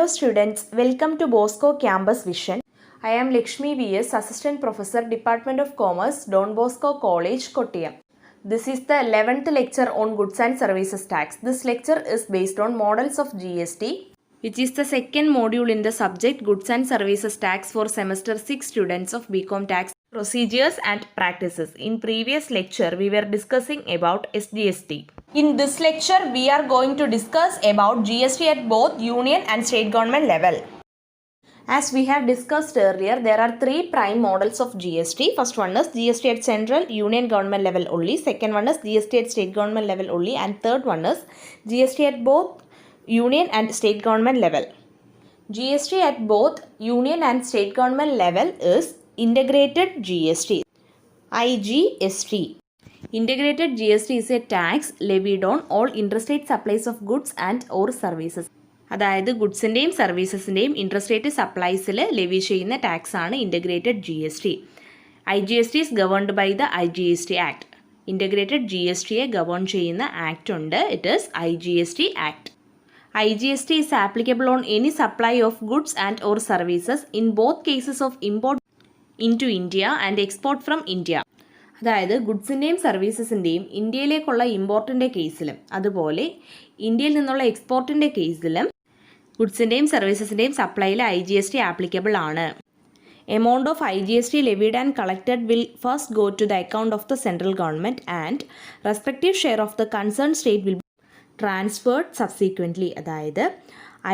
Hello students, welcome to Bosco Campus Vision. I am Lakshmi V.S., Assistant Professor, Department of Commerce, Don Bosco College, Kottayam. This is the 11th lecture on Goods and Services Tax. This lecture is based on models of GST, which is the second module in the subject Goods and Services Tax for semester 6 students of BCom Tax Procedures and Practices. In previous lecture, we were discussing about SGST. In this lecture, we are going to discuss about GST at both union and state government level. As we have discussed earlier, there are three prime models of GST. First one is GST at central union government level only. Second one is GST at state government level only. And third one is GST at both union and state government level. GST at both union and state government level is Integrated GST, IGST. Integrated GST is a tax levied on all interstate supplies of goods and or services. അതായത് ഗുഡ്സിൻ്റെയും സർവീസസിൻ്റെയും interstate സപ്ലൈസിൽ levy ചെയ്യുന്ന tax ആണ് integrated G S T. I G S T is governed by the I G S T act. Integrated G S ടിയെ govern ചെയ്യുന്ന act ഉണ്ട്. It is I G S T act. I G S T is applicable on any supply of goods and or services in both cases of import in to India and export from India. അതായത് ഗുഡ്സിൻ്റെയും സർവീസസിൻ്റെയും ഇന്ത്യയിലേക്കുള്ള ഇമ്പോർട്ടിൻ്റെ കേസിലും അതുപോലെ ഇന്ത്യയിൽ നിന്നുള്ള എക്സ്പോർട്ടിൻ്റെ കേസിലും ഗുഡ്സിൻ്റെയും സർവീസസിൻ്റെയും സപ്ലൈയിൽ I G S T applicable ആണ്. Amount of I G S T levied and collected will first go to the account of the central government and respective share of the concern state will transferred subsequently. അതായത്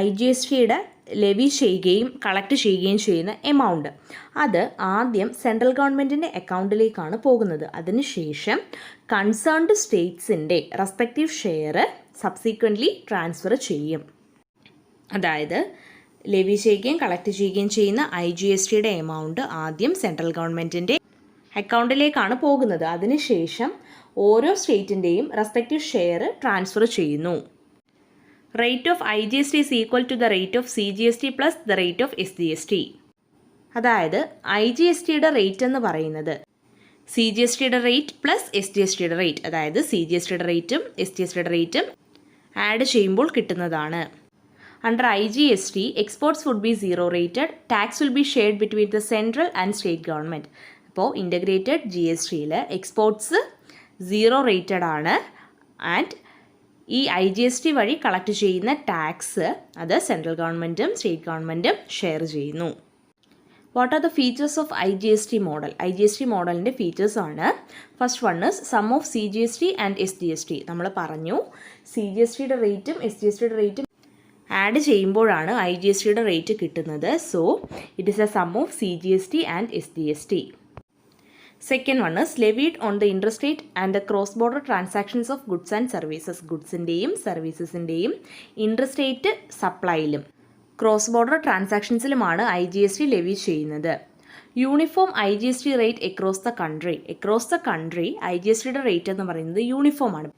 I G S ടിയുടെ levy ചെയ്യുകയും collect ചെയ്യുകയും ചെയ്യുന്ന amount അത് ആദ്യം central ഗവൺമെൻറ്റിൻ്റെ അക്കൗണ്ടിലേക്കാണ് പോകുന്നത്. അതിനുശേഷം കൺസേൺഡ് സ്റ്റേറ്റ്സിൻ്റെ റെസ്പെക്റ്റീവ് ഷെയർ സബ്സീക്വൻ്റ്ലി ട്രാൻസ്ഫർ ചെയ്യും. അതായത് ലെവി ചെയ്യുകയും കളക്ട് ചെയ്യുകയും ചെയ്യുന്ന ഐ ജി എസ് ടിയുടെ എമൗണ്ട് ആദ്യം സെൻട്രൽ ഗവൺമെൻറ്റിൻ്റെ അക്കൗണ്ടിലേക്കാണ് പോകുന്നത്. അതിനുശേഷം ഓരോ സ്റ്റേറ്റിൻ്റെയും റെസ്പെക്റ്റീവ് ഷെയർ ട്രാൻസ്ഫർ ചെയ്യുന്നു. Rate of I G S T is equal to the rate of C G S T plus the rate of S G S T. അതായത് ഐ ജി എസ് ടിയുടെ റേറ്റ് എന്ന് പറയുന്നത് സി ജി എസ് ടിയുടെ rate plus S G S ടിയുടെ rate, അതായത് C G S ടിയുടെ റേറ്റും എസ് ജി എസ് ടിയുടെ റേറ്റും ആഡ് ചെയ്യുമ്പോൾ കിട്ടുന്നതാണ്. Under IGST, exports would be zero rated. Tax will be shared between the central and state government. അപ്പോൾ ഇൻ്റഗ്രേറ്റഡ് ജി എസ് ടിയിൽ എക്സ്പോർട്സ് സീറോ റേറ്റഡ് ആണ്. ആൻഡ് ഈ ഐ ജി എസ് ടി വഴി collect ചെയ്യുന്ന ടാക്സ് അത് central ഗവൺമെൻറ്റും state ഗവൺമെൻറ്റും share ചെയ്യുന്നു. What are the features of I G S T model? I G S T മോഡലിൻ്റെ ഫീച്ചേഴ്സ് ആണ്. First one is sum of C G S T and S G S T. നമ്മൾ പറഞ്ഞു C G S ടിയുടെ റേറ്റും S G S ടിയുടെ റേറ്റും add ചെയ്യുമ്പോഴാണ് I G S ടിയുടെ റേറ്റ് കിട്ടുന്നത്. So it is a sum of C G S T and S G S T. Second one is levied on the interstate and the cross border transactions of goods and services. ഗുഡ്സിൻ്റെയും സർവീസസിൻ്റെയും interstate സപ്ലൈയിലും cross border ട്രാൻസാക്ഷൻസിലുമാണ് I G S T levy ചെയ്യുന്നത്. Uniform I G S T rate across the country. Across the country I G S ടിയുടെ റേറ്റ് എന്ന് പറയുന്നത് uniform ആണ്.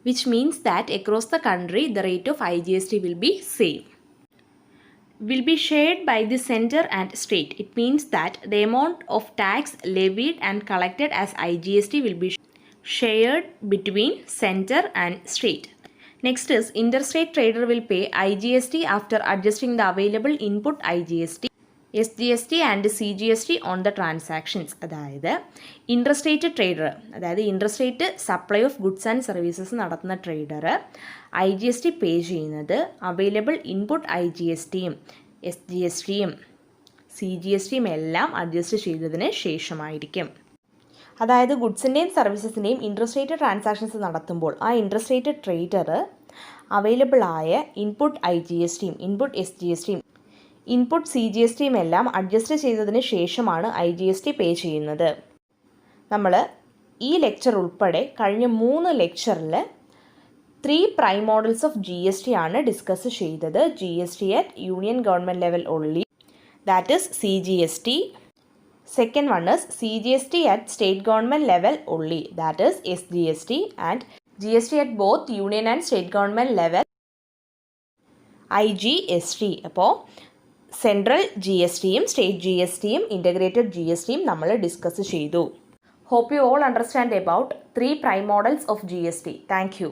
Which means that across the country the rate of IGST will be same. Will be shared by the center and state. It means that the amount of tax levied and collected as IGST will be shared between center and state. Next is interstate trader will pay IGST after adjusting the available input IGST, SGST and CGST on the transactions. അതായത് interstate trader, അതായത് interstate supply of goods and services നടത്തുന്ന trader I G S T pay ചെയ്യുന്നത് available input I G S ടിയും S G S ടിയും C G S ടിയും എല്ലാം adjust ചെയ്തതിന് ശേഷമായിരിക്കും. അതായത് ഗുഡ്സിൻ്റെയും സർവീസസിൻ്റെയും ഇൻട്രസ്റ്റേറ്റ് ട്രാൻസാക്ഷൻസ് നടത്തുമ്പോൾ ആ ഇൻട്രസ്റ്റേറ്റ് ട്രേഡർ അവൈലബിൾ ആയ ഇൻപുട്ട് ഐ ജി എസ് ടിയും ഇൻപുട്ട് എസ് ജി എസ് ടിയും ഇൻപുട്ട് സി ജി എസ് ടിയും എല്ലാം അഡ്ജസ്റ്റ് ചെയ്തതിന് ശേഷമാണ് I G S T pay ചെയ്യുന്നത്. നമ്മൾ ഈ ലെക്ചർ ഉൾപ്പെടെ കഴിഞ്ഞ 3 ലെക്ചറിൽ 3 prime models of G S T ആണ് ഡിസ്കസ് ചെയ്തത്. G S T at union government level only, that is C G S T. Second one is C G S T at state government level only, that is S G S T. And G S T at both union and state government level I G S T. അപ്പോൾ central G S ടിയും state G S ടിയും integrated G S ടിയും നമ്മൾ discuss ചെയ്തു. Hope you all understand about 3 prime models of GST. Thank you.